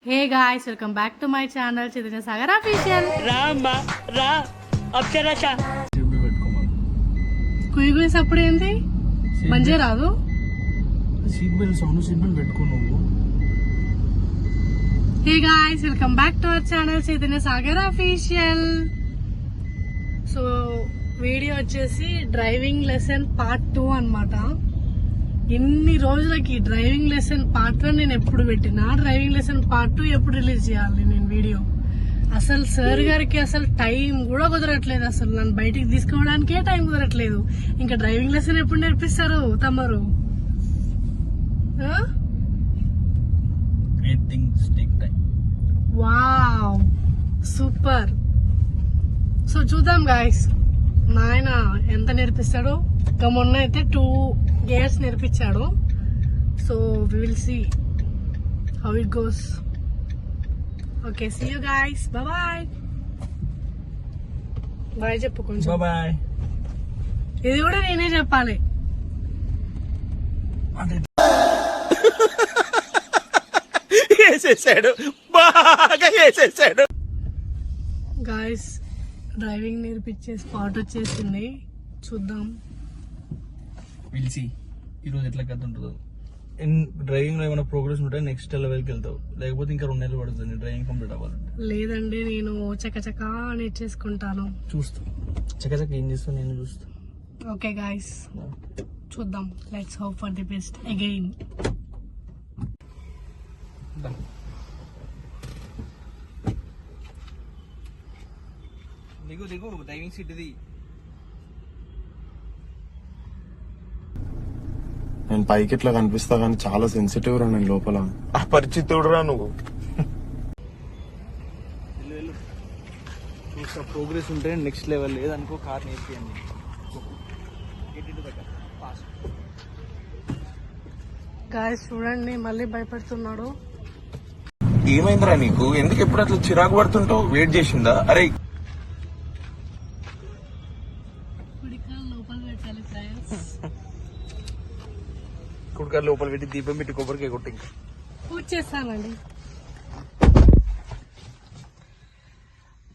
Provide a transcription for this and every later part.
Hey guys, welcome back to my channel Chaitanya Sagar Official. రామ్మా రా అప్సరస కుయి కుయి సప్పుడు ఏంది మంచిగా రాదు. Seat belt sound seat belt పెట్టుకో నువ్వు. Hey guys, welcome back to our channel Chaitanya Sagar Official. So video వచ్చేసి డ్రైవింగ్ లెసన్ పార్ట్ 2 అన్నమాట. ఇన్ని రోజులకి డ్రైవింగ్ లెసన్ పార్ట్ 1 నేను ఎప్పుడు పెట్టినా, డ్రైవింగ్ లెసన్ పార్ట్ 2 ఎప్పుడు రిలీజ్ చేయాలి నేను వీడియో. అసలు సార్ గారికి అసలు టైం కూడా కుదరట్లేదు, అసలు నన్ను బయటికి తీసుకోవడానికే టైం కుదరట్లేదు. ఇంకా డ్రైవింగ్ లెసన్ ఎప్పుడు నేర్పిస్తారు తమరు? Wow super. సో చూద్దాం గాయస్ నాయన ఎంత నేర్పిస్తాడో. ఇంకా మొన్న అయితే 2 గేర్స్ నేర్పించాడు. So we will see how it goes. Okay, see you guys, bye bye చెప్పు కొంచెం. బాయ్. ఇది కూడా నేనే చెప్పాలి. వేసేసాడు, బాగా వేసేసాడు. గాయస్ డ్రైవింగ్ నేర్పించే స్పాట్ వచ్చేసింది, చూద్దాం. పిలిచి ఈరోజు ఎట్లా కథ ఉంటుందో. డ్రైవింగ్ లో ఏమైనా ప్రోగ్రెస్ ఉంటే నెక్స్ట్ లెవెల్కి వెళ్తావు, లేకపోతే ఇంకా 2 నెలలు పడుతుంది డ్రైవింగ్ కంప్లీట్ అవ్వాలంటే. లేదండి నేను చకచకా నేర్చేసుకుంటాను. చూస్తా చక్కచక్క ఏం చేస్తావు, నేను చూస్తా. ఓకే గాయస్ చూద్దాం. Let's hope for the best again. దిగు దిగు, డ్రైవింగ్ సీట్ ఇది. నేను పైకి ఇట్లా కనిపిస్తా కానీ చాలా సెన్సిటివ్ రా నేను లోపల. అపరిచితుడు రా నువ్వు. చూస్తా ప్రోగ్రెస్ ఉంటే నెక్స్ట్ లెవెల్, లేదనుకో కార్ నేర్పియండి. గాయస్ చూడండి మళ్ళీ భయపడుతున్నాడు. ఏమైందిరా నీకు? ఎందుకు ఎప్పుడు అట్లా చిరాకు పడుతుంటావు? వెయిట్ చేసిందా? అరే లోపల పెట్టాలి ఫ్రెండ్స్. కుడికారు లోపల పెట్టి దీపం పెట్టి కొబ్బరికాయ కొట్టి పూజ చేస్తానండి.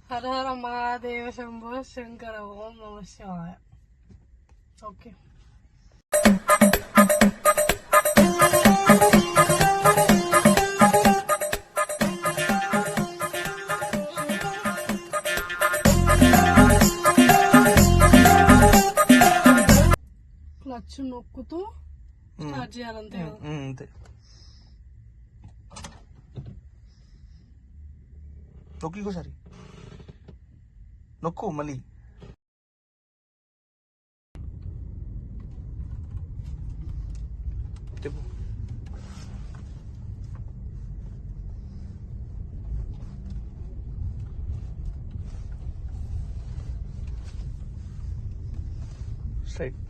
హర హర మహాదేవ శంభో శంకర ఓం నమ శివాయ. ఓకే క్లచ్ నొక్కుతూ స్టార్ట్ చేయాలంతే. అంతే. నొక్కు ఇంకోసారి, నొక్కు మళ్ళీ. చెప్పు. స్ట్రైట్.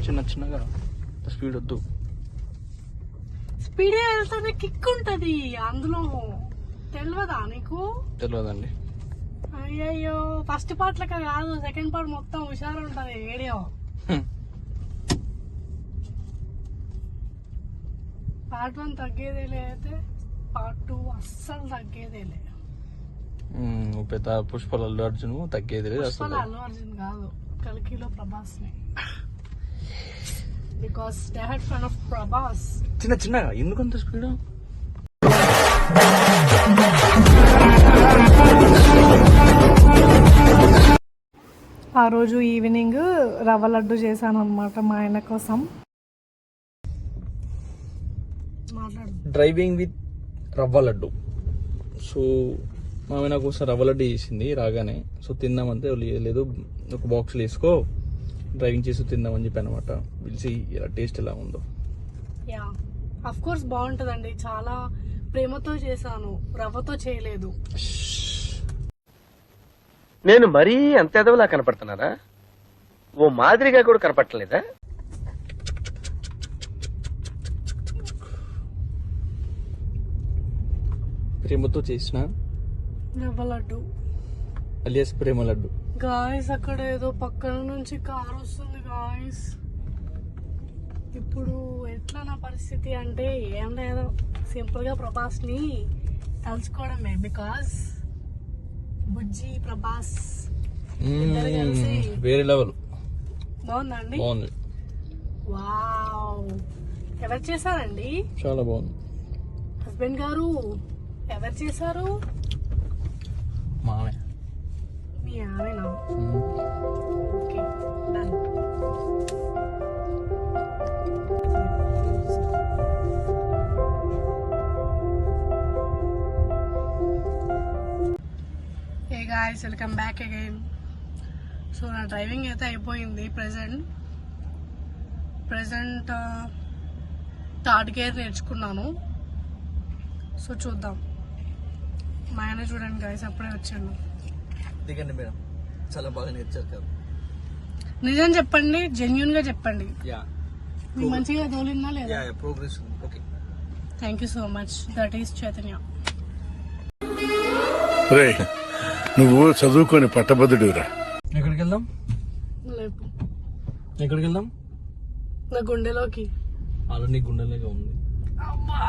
చిన్న చిన్నగా, స్పీడ్ వద్దు. స్పీడ్ వెళ్తానే కిక్ ఉంటది అందులో, తెలియదా నీకు? తెలియదండి. అయ్యయ్యో ఫస్ట్ పార్ట్ లెక్క కాదు, సెకండ్ పార్ట్ మొత్తం హుషారు ఉంటది వీడియో. పార్ట్ 1 తగ్గేదేలే, అయితే పార్ట్ 2 అస్సలు తగ్గేదేలే. పెద్ద పుష్పల అల్లు అర్జున్ తగ్గేది లేదు పుష్పల అసలు. అల్లు అర్జున్ కాదు, కల్కిలో ప్రభాస్ ని. Because they head friend of Prabhas. చిన్న చిన్నగా ఎందుకంత స్పీడ్? ఆ రోజు ఈవినింగ్ రవ్వ లడ్డు చేశాను అనమాట మా ఆయన కోసం. మాట్లాడు. డ్రైవింగ్ విత్ రవ్వ లడ్డు. సో మా ఆయన కోసం రవ్వ లడ్డు చేసింది రాగానే. సో తిందామంటే లేదు, ఒక బాక్స్లో వేసుకో డ్రైవింగ్ చేసి తిందామని చెప్పి అనమాట. పిలిచి ఇలా టేస్ట్ ఎలా ఉందో. యా అఫ్ కోర్స్ బాగుంటదండి, చాలా ప్రేమతో చేశాను, రవ్వతో చేయలేదు. నేను మరీ అంత ఎదవలా కనపడుతున్నారా? ఓ మాదిరిగా కూడా కనపడలేదా? ప్రేమతో చేసిన రవ్వ లడ్డు. అలియాస్ ప్రేమ లడ్డు. గాయస్ అక్కడ ఏదో పక్కన నుంచి కార్ వస్తుంది గాయస్. ఇప్పుడు ఎట్లా నా పరిస్థితి అంటే ఏం లేదు, సింపుల్ గా ప్రభాస్ ని తలుచుకోవడమే. బికాస్ బుజ్జి ప్రభాస్ ఇద్దరు కలిసి వేరే లెవెల్. బాగుందండి. బాగుంది. వావ్, ఎవరు చేశారండి? చాలా బాగుంది. హస్బెండ్ గారు ఎవరు చేశారు? మామే. మీ ఆమెనా? Okay, done. Hey guys, welcome back again. So నా డ్రైవింగ్ అయితే అయిపోయింది. ప్రజెంట్ థర్డ్ గేర్ నేర్చుకున్నాను. సో చూద్దాం. మా ఆయన చూడండి గాయ్స్, అప్పుడే వచ్చాను. దిగండి మేడం, చాలా బాగా నేర్చారు కదా. నిజం చెప్పండి, జెన్యున్ గా చెప్పండి. యా, మీకు మంచిగా తోలిందా లేదా? ప్రోగ్రెస్ ఉంది. Okay, thank you so much. That is Chaitanya. రే, నువ్వు చదువుకొని పట్టభద్రుడిరా. ఎక్కడికి వెళ్దాం? లేపు ఎక్కడికి వెళ్దాం? నా గుండెలోకి. ఆల్రెడీ గుండెలేగా ఉంది. అమ్మా,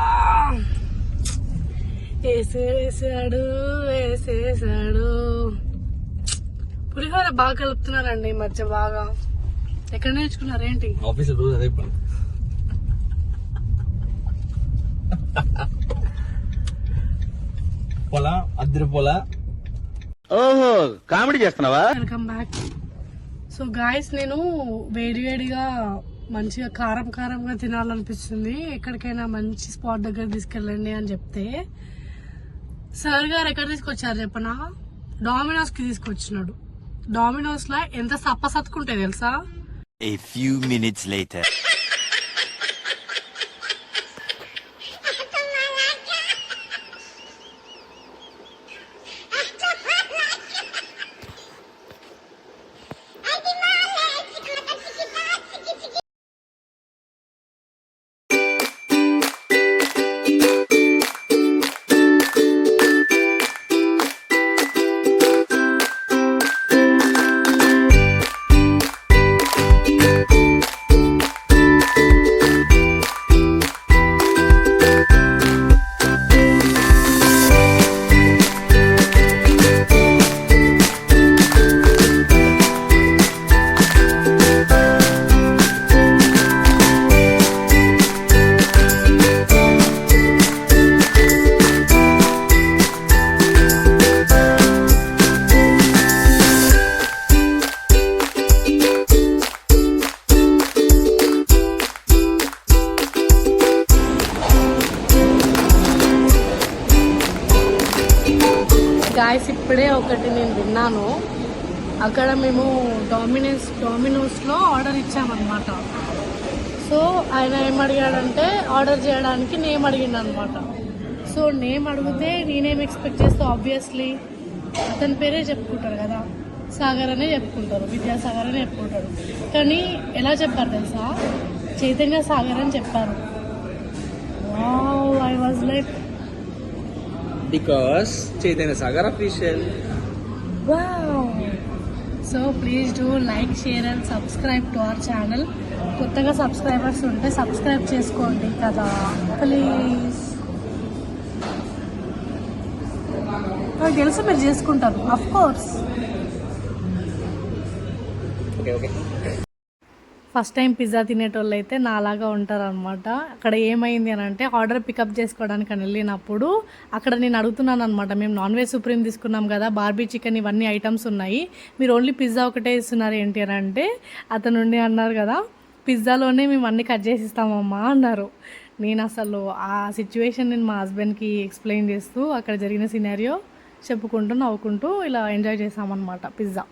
వేసేసాడు. పులిహోర బాగా కలుపుతున్నారండి ఈ మధ్య బాగా. ఎక్కడ నేర్చుకున్నారు ఏంటి? ఆఫీస్ రోజు అదే పని. పొలా అద్దరి పొలా. ఓహో, కామెడీ చేస్తున్నావా? Welcome back. సో గాయస్, నేను వేడివేడిగా మంచిగా కారంగా తినాలనిపిస్తుంది. ఎక్కడికైనా మంచి స్పాట్ దగ్గర తీసుకెళ్ళండి అని చెప్తే సార్ గారు ఎక్కడ తీసుకొచ్చారు చెప్పనా? డామినోస్ కి తీసుకొచ్చినాడు. డామినోస్ లో ఎంత సత్కుంటాయి తెలుసా? A few minutes later. Guys, ఇప్పుడే ఒకటి నేను విన్నాను. అక్కడ మేము డామినోస్లో ఆర్డర్ ఇచ్చామన్నమాట. సో ఆయన ఏమడిగాడంటే ఆర్డర్ చేయడానికి నేమ్ అడిగిండు అనమాట. సో నేమ్ అడిగితే నేనేం ఎక్స్పెక్ట్ చేస్తా, ఆబ్వియస్లీ అతని పేరే చెప్పుకుంటారు కదా, సాగర్ అనే చెప్పుకుంటారు, విద్యాసాగర్ అనే చెప్పుకుంటారు. కానీ ఎలా చెప్పారు తెలుసా? చైతన్య సాగర్ అని చెప్పారు. Wow, I was like because Chaitanya Sagar official. wow. So please do like, share and subscribe to our channel. కొత్తగా సబ్స్క్రైబర్స్ ఉంటే సబ్స్క్రైబ్ చేసుకోండి కదా ప్లీజ్. నాకు తెలుసు మీరు చేసుకుంటారు, of course. Okay okay. First time pizza తినేటోళ్ళు అయితే నాలాగా ఉంటారనమాట. అక్కడ ఏమైంది అని అంటే ఆర్డర్ పికప్ చేసుకోవడానికి అని వెళ్ళినప్పుడు అక్కడ నేను అడుగుతున్నాను అనమాట, మేము నాన్ వెజ్ సుప్రీం తీసుకున్నాం కదా, బార్బీ చికెన్ ఇవన్నీ ఐటమ్స్ ఉన్నాయి, మీరు ఓన్లీ పిజ్జా ఒకటే ఇస్తున్నారు ఏంటి అని అంటే అతను ఉండి అన్నారు కదా, పిజ్జాలోనే మేము అన్నీ కట్ చేసి ఇస్తామమ్మా అన్నారు. నేను అసలు ఆ సిచ్యువేషన్ నేను మా హస్బెండ్కి ఎక్స్ప్లెయిన్ చేస్తూ అక్కడ జరిగిన సినారియో చెప్పుకుంటూ నవ్వుకుంటూ ఇలా ఎంజాయ్ చేసామన్నమాట pizza.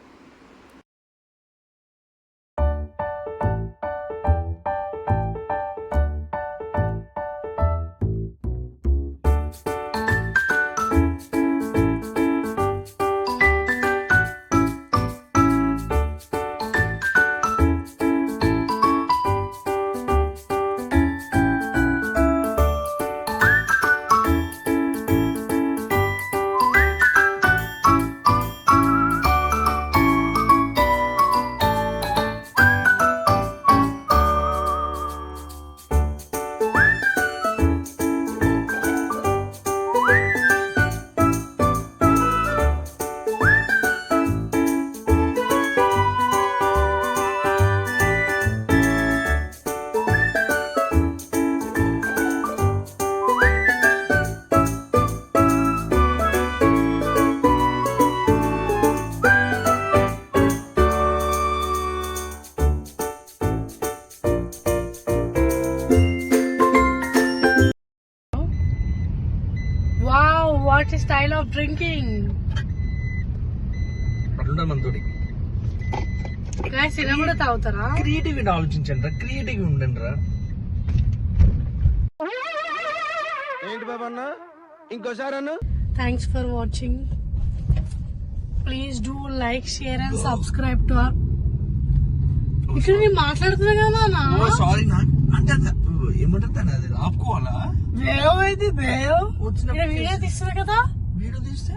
What style of drinking. అట్లుంటారు మనతోటి. గైస్ ఇలా కూడా తాగుతారా? క్రియేటివ్ ఆలోచించండి రా, క్రియేటివ్ ఉండండి రా. ఏంటి బాబా అన్న ఇంకోసారి అన్న. Thanks for watching. Please do like, share and subscribe to our. ఇక్కడ నేను మాట్లాడుతున్నా కదా అన్న. సారీ అంటే ఏమంటారు అది ఆపుకోవాలా? వేవ్ అయితే వేవ్ వచ్చిన వీడియో తీస్తున్నా కదా, వీడియో తీస్తే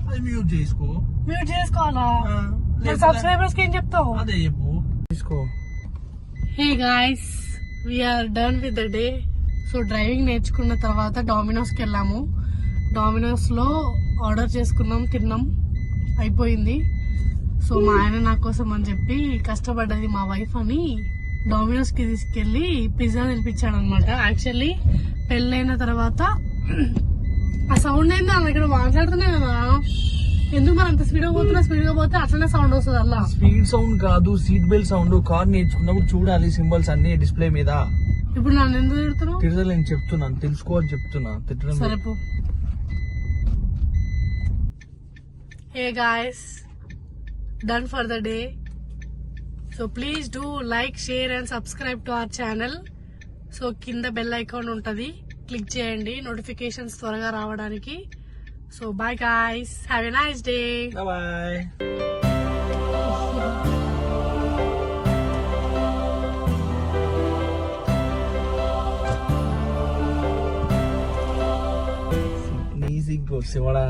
అది మ్యూట్ చేసుకో. మ్యూట్ చేసుకోవాలా? లేకపోతే- సబ్స్క్రైబర్స్ కి ఏం చెప్తావు? అదే చెప్పు తీసుకో. Hey guys, we're done with the day. So driving నేర్చుకున్న తర్వాత డామినోస్కి వెళ్ళాము. డామినోస్ లో ఆర్డర్ చేసుకున్నాం, తిన్నాం, అయిపోయింది. సో మా ఆయన నా కోసం అని చెప్పి కష్టపడ్డది మా వైఫ్ అని డామినోస్ కి తీసుకెళ్లి పిజ్జా తినిపించాడు అనమాట. యాక్చువల్లీ పెళ్ళైన తర్వాత ఆ సౌండ్ ఏంది అన్న, ఇక్కడ మాట్లాడుతున్నా కదా, ఎందుకు మరి అంత స్పీడ్ గా పోతున్నా? స్పీడ్ గా పోతే అట్లనే సౌండ్ వస్తుంది అలా. స్పీడ్ సౌండ్ కాదు, సీట్ బెల్ట్ సౌండ్. కార్ నేర్చుకున్నప్పుడు చూడాలి సింబల్స్ అన్ని డిస్ప్లే మీద. ఇప్పుడు నన్ను ఎందుకు తిడుతున్నావు? తిరగలేదు, నేను చెప్తున్నాను, తెలుసుకో అని చెప్తున్నా. తిట్టడం సరే పో. Hey guys, done for the day. So please do like, share and subscribe to our channel. So కింద బెల్ ఐకాన్ ఉంటది, క్లిక్ చేయండి నోటిఫికేషన్స్ త్వరగా రావడానికి. So bye guys, have a nice day. Bye. నీ సిగ్గు శివడా.